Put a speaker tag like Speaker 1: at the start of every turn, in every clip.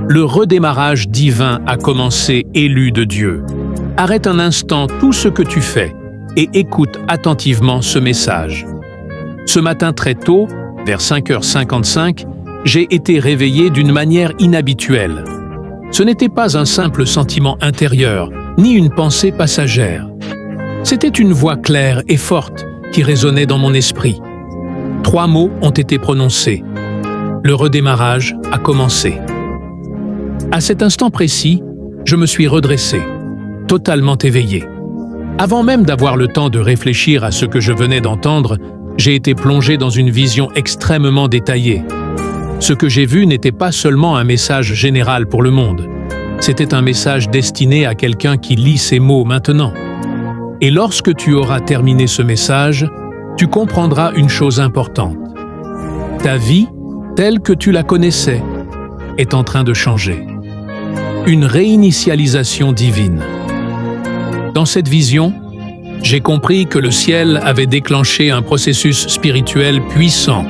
Speaker 1: Le redémarrage divin a commencé, élu de Dieu. Arrête un instant tout ce que tu fais et écoute attentivement ce message. Ce matin très tôt, vers 5h55, j'ai été réveillé d'une manière inhabituelle. Ce n'était pas un simple sentiment intérieur, ni une pensée passagère. C'était une voix claire et forte qui résonnait dans mon esprit. 3 mots ont été prononcés. Le redémarrage a commencé. À cet instant précis, je me suis redressé, totalement éveillé. Avant même d'avoir le temps de réfléchir à ce que je venais d'entendre, j'ai été plongé dans une vision extrêmement détaillée. Ce que j'ai vu n'était pas seulement un message général pour le monde. C'était un message destiné à quelqu'un qui lit ces mots maintenant. Et lorsque tu auras terminé ce message, tu comprendras une chose importante. Ta vie, telle que tu la connaissais, est en train de changer. Une réinitialisation divine. Dans cette vision, j'ai compris que le ciel avait déclenché un processus spirituel puissant.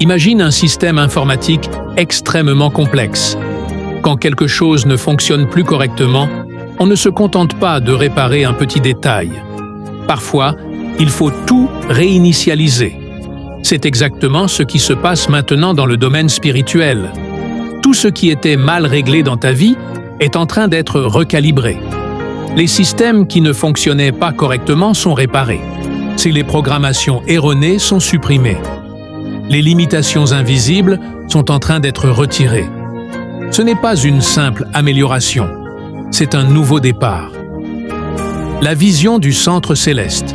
Speaker 1: Imagine un système informatique extrêmement complexe. Quand quelque chose ne fonctionne plus correctement, on ne se contente pas de réparer un petit détail. Parfois, il faut tout réinitialiser. C'est exactement ce qui se passe maintenant dans le domaine spirituel. Tout ce qui était mal réglé dans ta vie est en train d'être recalibré. Les systèmes qui ne fonctionnaient pas correctement sont réparés. Si les programmations erronées sont supprimées. Les limitations invisibles sont en train d'être retirées. Ce n'est pas une simple amélioration, c'est un nouveau départ. La vision du centre céleste.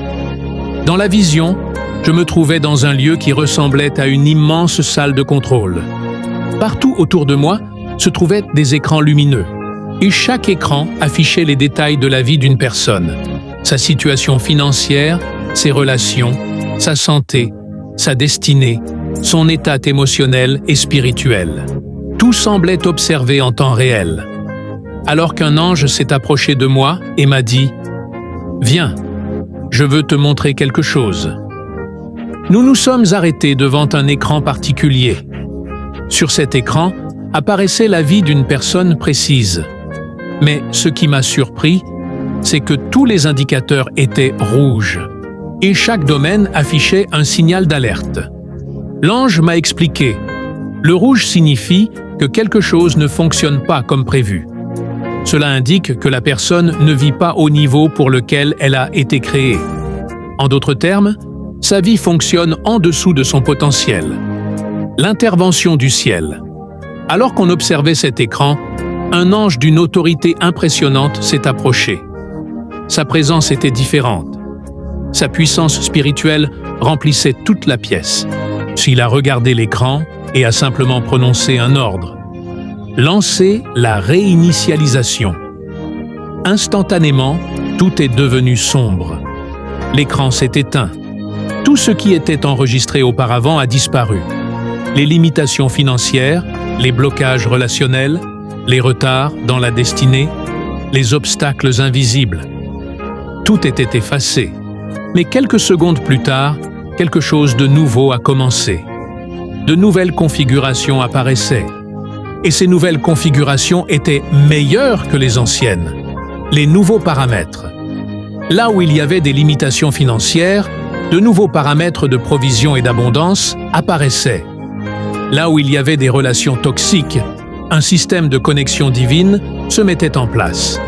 Speaker 1: Dans la vision, je me trouvais dans un lieu qui ressemblait à une immense salle de contrôle. Partout autour de moi se trouvaient des écrans lumineux, et chaque écran affichait les détails de la vie d'une personne, sa situation financière, ses relations, sa santé, sa destinée, son état émotionnel et spirituel. Tout semblait observé en temps réel. Alors qu'un ange s'est approché de moi et m'a dit « Viens, je veux te montrer quelque chose ». Nous nous sommes arrêtés devant un écran particulier. Sur cet écran apparaissait la vie d'une personne précise. Mais ce qui m'a surpris, c'est que tous les indicateurs étaient rouges et chaque domaine affichait un signal d'alerte. L'ange m'a expliqué. Le rouge signifie que quelque chose ne fonctionne pas comme prévu. Cela indique que la personne ne vit pas au niveau pour lequel elle a été créée. En d'autres termes, sa vie fonctionne en dessous de son potentiel. L'intervention du ciel. Alors qu'on observait cet écran, un ange d'une autorité impressionnante s'est approché. Sa présence était différente. Sa puissance spirituelle remplissait toute la pièce. Il a regardé l'écran et a simplement prononcé un ordre. Lancer la réinitialisation. Instantanément, tout est devenu sombre. L'écran s'est éteint. Tout ce qui était enregistré auparavant a disparu. Les limitations financières, les blocages relationnels, les retards dans la destinée, les obstacles invisibles. Tout était effacé. Mais quelques secondes plus tard, quelque chose de nouveau a commencé. De nouvelles configurations apparaissaient. Et ces nouvelles configurations étaient meilleures que les anciennes. Les nouveaux paramètres. Là où il y avait des limitations financières, de nouveaux paramètres de provision et d'abondance apparaissaient. Là où il y avait des relations toxiques, un système de connexion divine se mettait en place.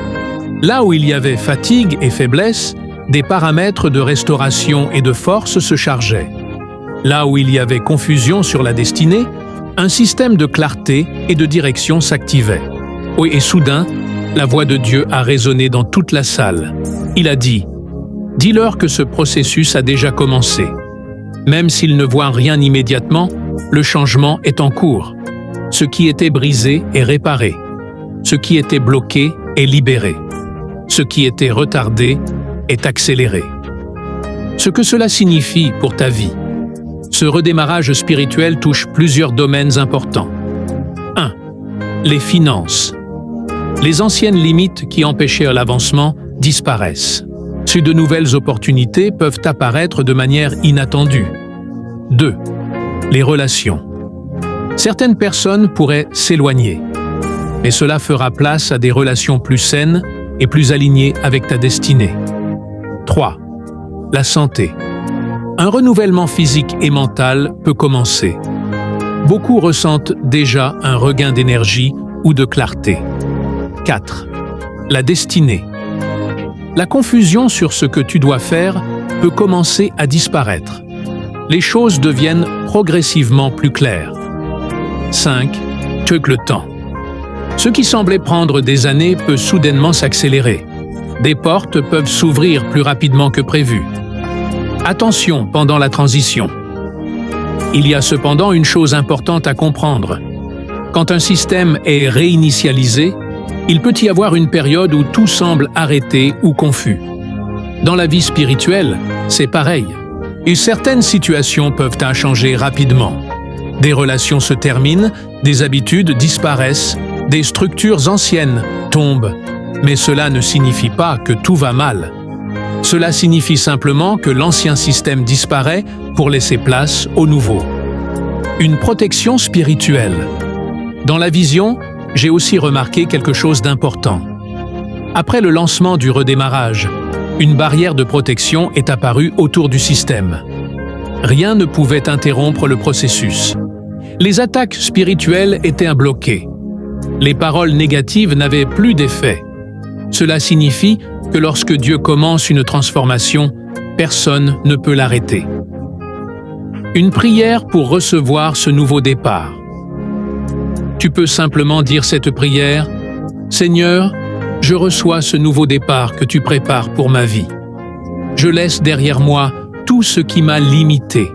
Speaker 1: Là où il y avait fatigue et faiblesse, des paramètres de restauration et de force se chargeaient. Là où il y avait confusion sur la destinée, un système de clarté et de direction s'activait. Et soudain, la voix de Dieu a résonné dans toute la salle. Il a dit « Dis-leur que ce processus a déjà commencé. Même s'ils ne voient rien immédiatement, le changement est en cours. Ce qui était brisé est réparé. Ce qui était bloqué est libéré. Ce qui était retardé est accéléré. » Ce que cela signifie pour ta vie. Ce redémarrage spirituel touche plusieurs domaines importants. 1. Les finances. Les anciennes limites qui empêchaient l'avancement disparaissent. De nouvelles opportunités peuvent apparaître de manière inattendue. 2. Les relations. Certaines personnes pourraient s'éloigner. mais cela fera place à des relations plus saines et plus alignées avec ta destinée. 3. La santé. Un renouvellement physique et mental peut commencer. Beaucoup ressentent déjà un regain d'énergie ou de clarté. 4. La destinée. La confusion sur ce que tu dois faire peut commencer à disparaître. Les choses deviennent progressivement plus claires. 5. Check le temps. Ce qui semblait prendre des années peut soudainement s'accélérer. Des portes peuvent s'ouvrir plus rapidement que prévu. Attention pendant la transition. Il y a cependant une chose importante à comprendre. Quand un système est réinitialisé, il peut y avoir une période où tout semble arrêté ou confus. Dans la vie spirituelle, c'est pareil. Et certaines situations peuvent changer rapidement. Des relations se terminent, des habitudes disparaissent, des structures anciennes tombent. Mais cela ne signifie pas que tout va mal. Cela signifie simplement que l'ancien système disparaît pour laisser place au nouveau. Une protection spirituelle. Dans la vision, j'ai aussi remarqué quelque chose d'important. Après le lancement du redémarrage, une barrière de protection est apparue autour du système. Rien ne pouvait interrompre le processus. Les attaques spirituelles étaient bloquées. Les paroles négatives n'avaient plus d'effet. Cela signifie que lorsque Dieu commence une transformation, personne ne peut l'arrêter. Une prière pour recevoir ce nouveau départ. Tu peux simplement dire cette prière: « Seigneur, je reçois ce nouveau départ que tu prépares pour ma vie. Je laisse derrière moi tout ce qui m'a limité.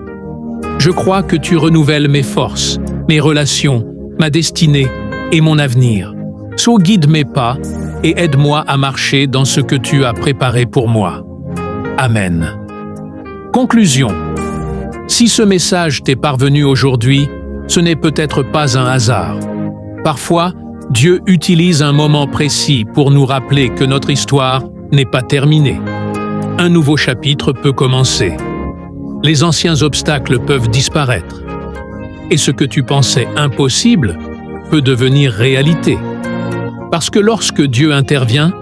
Speaker 1: Je crois que tu renouvelles mes forces, mes relations, ma destinée et mon avenir. So guide mes pas et aide-moi à marcher dans ce que tu as préparé pour moi. Amen. » Conclusion. Si ce message t'est parvenu aujourd'hui, ce n'est peut-être pas un hasard. Parfois, Dieu utilise un moment précis pour nous rappeler que notre histoire n'est pas terminée. Un nouveau chapitre peut commencer. Les anciens obstacles peuvent disparaître. Et ce que tu pensais impossible peut devenir réalité. Parce que lorsque Dieu intervient,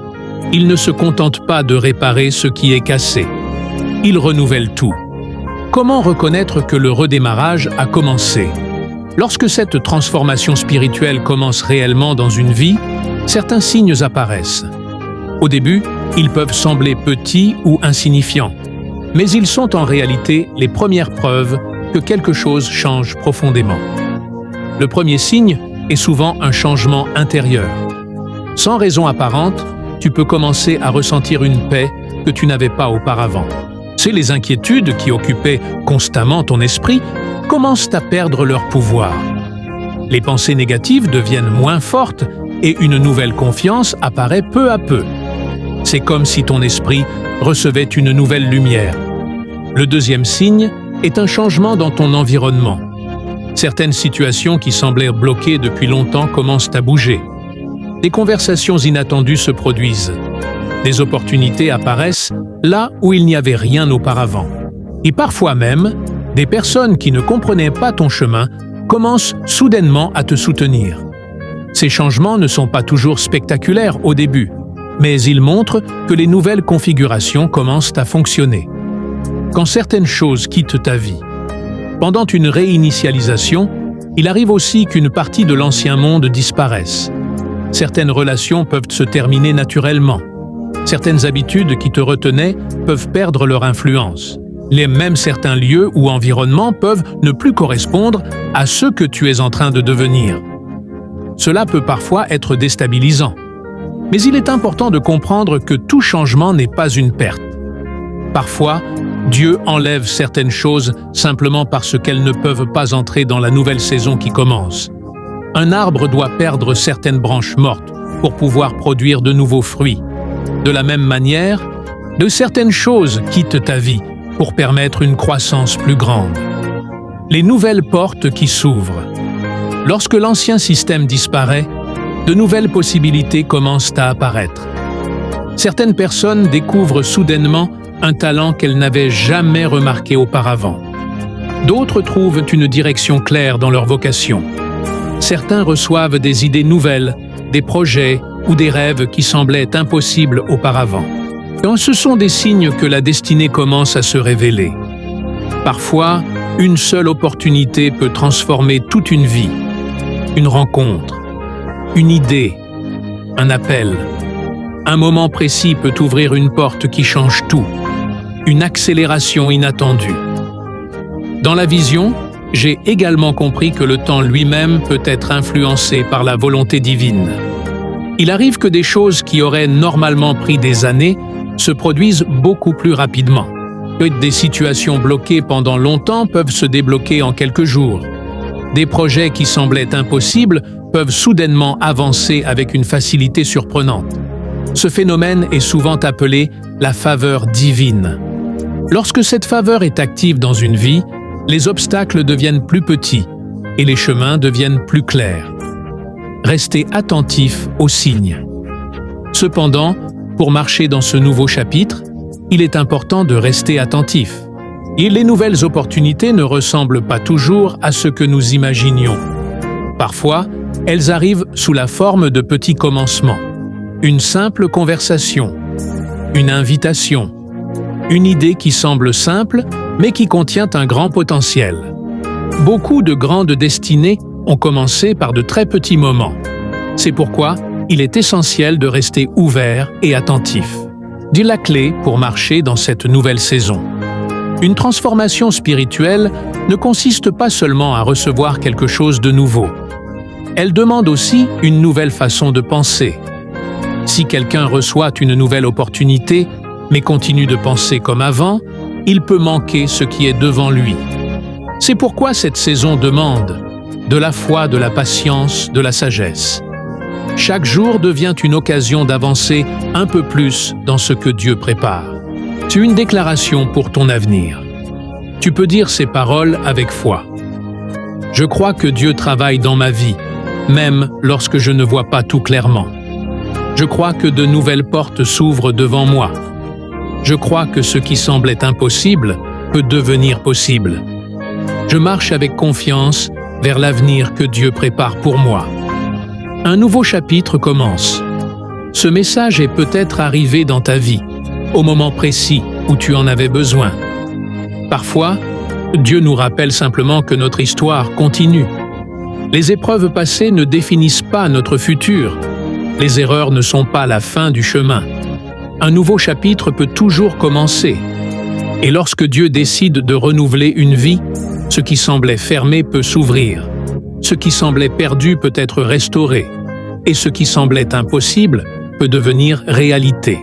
Speaker 1: il ne se contente pas de réparer ce qui est cassé. Il renouvelle tout. Comment reconnaître que le redémarrage a commencé? Lorsque cette transformation spirituelle commence réellement dans une vie, certains signes apparaissent. Au début, ils peuvent sembler petits ou insignifiants, mais ils sont en réalité les premières preuves que quelque chose change profondément. Le premier signe est souvent un changement intérieur. Sans raison apparente, tu peux commencer à ressentir une paix que tu n'avais pas auparavant. C'est les inquiétudes qui occupaient constamment ton esprit commencent à perdre leur pouvoir. Les pensées négatives deviennent moins fortes et une nouvelle confiance apparaît peu à peu. C'est comme si ton esprit recevait une nouvelle lumière. Le deuxième signe est un changement dans ton environnement. Certaines situations qui semblaient bloquées depuis longtemps commencent à bouger. Des conversations inattendues se produisent. Des opportunités apparaissent là où il n'y avait rien auparavant. Et parfois même, des personnes qui ne comprenaient pas ton chemin commencent soudainement à te soutenir. Ces changements ne sont pas toujours spectaculaires au début, mais ils montrent que les nouvelles configurations commencent à fonctionner. Quand certaines choses quittent ta vie, pendant une réinitialisation, il arrive aussi qu'une partie de l'ancien monde disparaisse. Certaines relations peuvent se terminer naturellement. Certaines habitudes qui te retenaient peuvent perdre leur influence. Même certains lieux ou environnements peuvent ne plus correspondre à ce que tu es en train de devenir. Cela peut parfois être déstabilisant. Mais il est important de comprendre que tout changement n'est pas une perte. Parfois, Dieu enlève certaines choses simplement parce qu'elles ne peuvent pas entrer dans la nouvelle saison qui commence. Un arbre doit perdre certaines branches mortes pour pouvoir produire de nouveaux fruits. De la même manière, de certaines choses quittent ta vie pour permettre une croissance plus grande. Les nouvelles portes qui s'ouvrent. Lorsque l'ancien système disparaît, de nouvelles possibilités commencent à apparaître. Certaines personnes découvrent soudainement un talent qu'elles n'avaient jamais remarqué auparavant. D'autres trouvent une direction claire dans leur vocation. Certains reçoivent des idées nouvelles des projets ou des rêves qui semblaient impossibles auparavant. Et ce sont des signes que la destinée commence à se révéler. Parfois, une seule opportunité peut transformer toute une vie. Une rencontre, une idée, un appel. Un moment précis peut ouvrir une porte qui change tout. Une accélération inattendue. Dans la vision, j'ai également compris que le temps lui-même peut être influencé par la volonté divine. Il arrive que des choses qui auraient normalement pris des années se produisent beaucoup plus rapidement. Des situations bloquées pendant longtemps peuvent se débloquer en quelques jours. Des projets qui semblaient impossibles peuvent soudainement avancer avec une facilité surprenante. Ce phénomène est souvent appelé la faveur divine. Lorsque cette faveur est active dans une vie, les obstacles deviennent plus petits et les chemins deviennent plus clairs. Restez attentif aux signes. Cependant, pour marcher dans ce nouveau chapitre, il est important de rester attentif. Et les nouvelles opportunités ne ressemblent pas toujours à ce que nous imaginions. Parfois, elles arrivent sous la forme de petits commencements. Une simple conversation, une invitation, une idée qui semble simple, mais qui contient un grand potentiel. Beaucoup de grandes destinées ont commencé par de très petits moments. C'est pourquoi il est essentiel de rester ouvert et attentif. C'est la clé pour marcher dans cette nouvelle saison. Une transformation spirituelle ne consiste pas seulement à recevoir quelque chose de nouveau. Elle demande aussi une nouvelle façon de penser. Si quelqu'un reçoit une nouvelle opportunité, mais continue de penser comme avant, il peut manquer ce qui est devant lui. C'est pourquoi cette saison demande de la foi, de la patience, de la sagesse. Chaque jour devient une occasion d'avancer un peu plus dans ce que Dieu prépare. C'est une déclaration pour ton avenir. Tu peux dire ces paroles avec foi. Je crois que Dieu travaille dans ma vie, même lorsque je ne vois pas tout clairement. Je crois que de nouvelles portes s'ouvrent devant moi. Je crois que ce qui semblait impossible peut devenir possible. Je marche avec confiance vers l'avenir que Dieu prépare pour moi. Un nouveau chapitre commence. Ce message est peut-être arrivé dans ta vie, au moment précis où tu en avais besoin. Parfois, Dieu nous rappelle simplement que notre histoire continue. Les épreuves passées ne définissent pas notre futur. Les erreurs ne sont pas la fin du chemin. Un nouveau chapitre peut toujours commencer. Et lorsque Dieu décide de renouveler une vie, ce qui semblait fermé peut s'ouvrir. Ce qui semblait perdu peut être restauré. Et ce qui semblait impossible peut devenir réalité.